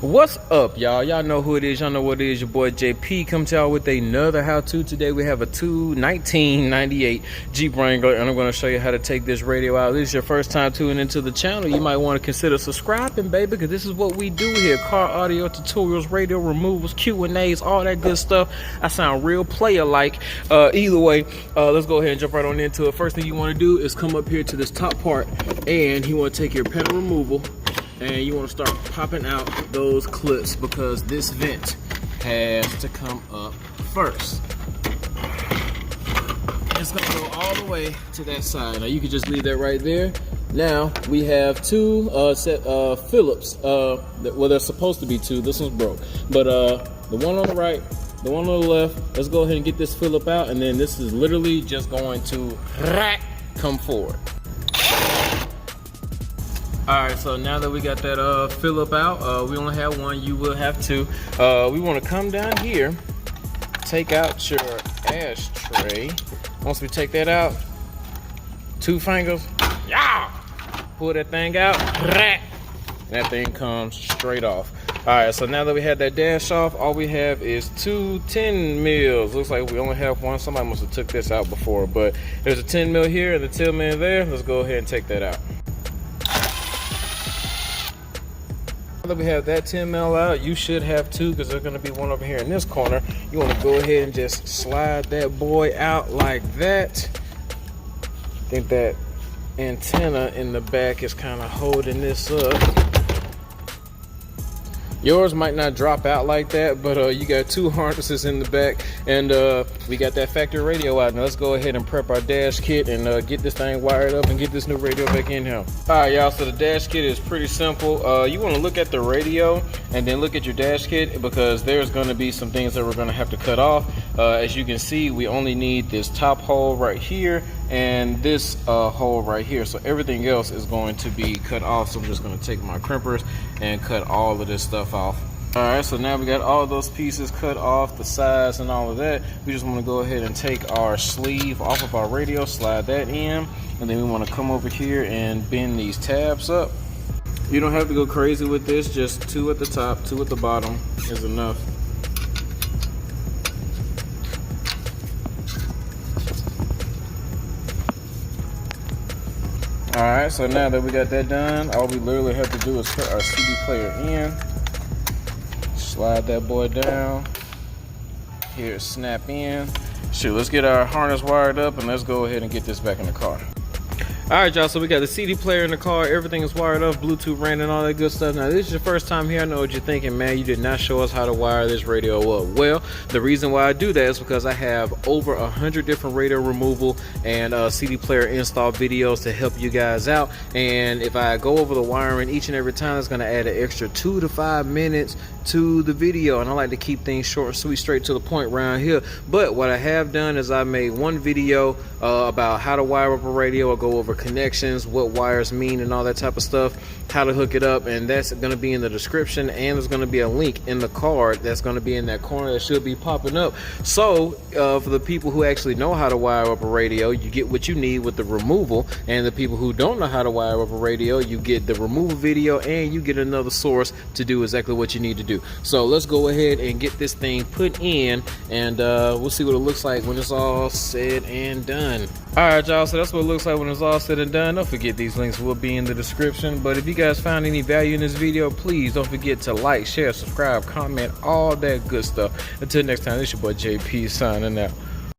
What's up, y'all? Y'all know who it is. Y'all know what it is. Your boy JP come to y'all with another how-to. Today we have a 1998 Jeep Wrangler, and I'm going to show you how to take this radio out. If this is your first time tuning into the channel, you might want to consider subscribing, baby, because this is what we do here. Car audio tutorials, radio removals, Q&As, all that good stuff. I sound real player-like. Either way, let's go ahead and jump right on into it. First thing you want to do is come up here to this top part, and you want to take your pedal removal, and you want to start popping out those clips because this vent has to come up first. It's going to go all the way to that side. Now you can just leave that right there. Now we have two set Phillips. Well, there's supposed to be two. This one's broke, but the one on the right, the one on the left. Let's go ahead and get this Phillip out, and then this is literally just going to come forward. Alright, so now that we got that Phillip out, we only have one, you will have two. We want to come down here, take out your ashtray. Once we take that out, two fingers, yeah, pull that thing out, and that thing comes straight off. Alright, so now that we had that dash off, all we have is two 10 mils. Looks like we only have one. Somebody must have took this out before, but there's a 10 mil here and a 10 mil there. Let's go ahead and take that out. Now that we have that 10 mil out, you should have two because there's going to be one over here in this corner. You want to go ahead and just slide that boy out like that. I think that antenna in the back is kind of holding this up. Yours might not drop out like that, but you got two harnesses in the back, and we got that factory radio out. Now let's go ahead and prep our dash kit and get this thing wired up and get this new radio back in here. All right, y'all, so the dash kit is pretty simple. You want to look at the radio and then look at your dash kit because there's going to be some things that we're going to have to cut off. As you can see, we only need this top hole right here and this hole right here, so everything else is going to be cut off. So I'm just going to take my crimpers and cut all of this stuff off. All right, so now we got all those pieces cut off, the sides and all of that. We just want to go ahead and take our sleeve off of our radio, slide that in, and then we want to come over here and bend these tabs up. You don't have to go crazy with this, just two at the top, two at the bottom is enough. All right, so now that we got that done, all we literally have to do is put our CD player in, slide that boy down, here, snap in. Shoot, let's get our harness wired up and let's go ahead and get this back in the car. All right, y'all, so we got the CD player in the car, everything is wired up, Bluetooth ran and all that good stuff. Now, this is your first time here. I know what you're thinking, man, you did not show us how to wire this radio up. Well, the reason why I do that is because I have over 100 different radio removal and CD player install videos to help you guys out. And if I go over the wiring each and every time, it's gonna add an extra 2 to 5 minutes to the video, and I like to keep things short and sweet, straight to the point around here. But what I have done is I made one video about how to wire up a radio, or go over connections, what wires mean and all that type of stuff, how to hook it up, and that's going to be in the description, and there's going to be a link in the card that's going to be in that corner that should be popping up. So for the people who actually know how to wire up a radio, you get what you need with the removal, and the people who don't know how to wire up a radio, you get the removal video and you get another source to do exactly what you need to do. So let's go ahead and get this thing put in, and we'll see what it looks like when it's all said and done. All right, y'all, so that's what it looks like when it's all said and done. Don't forget these links will be in the description, but if you guys found any value in this video, please don't forget to like, share, subscribe, comment, all that good stuff. Until next time, this is your boy JP signing out.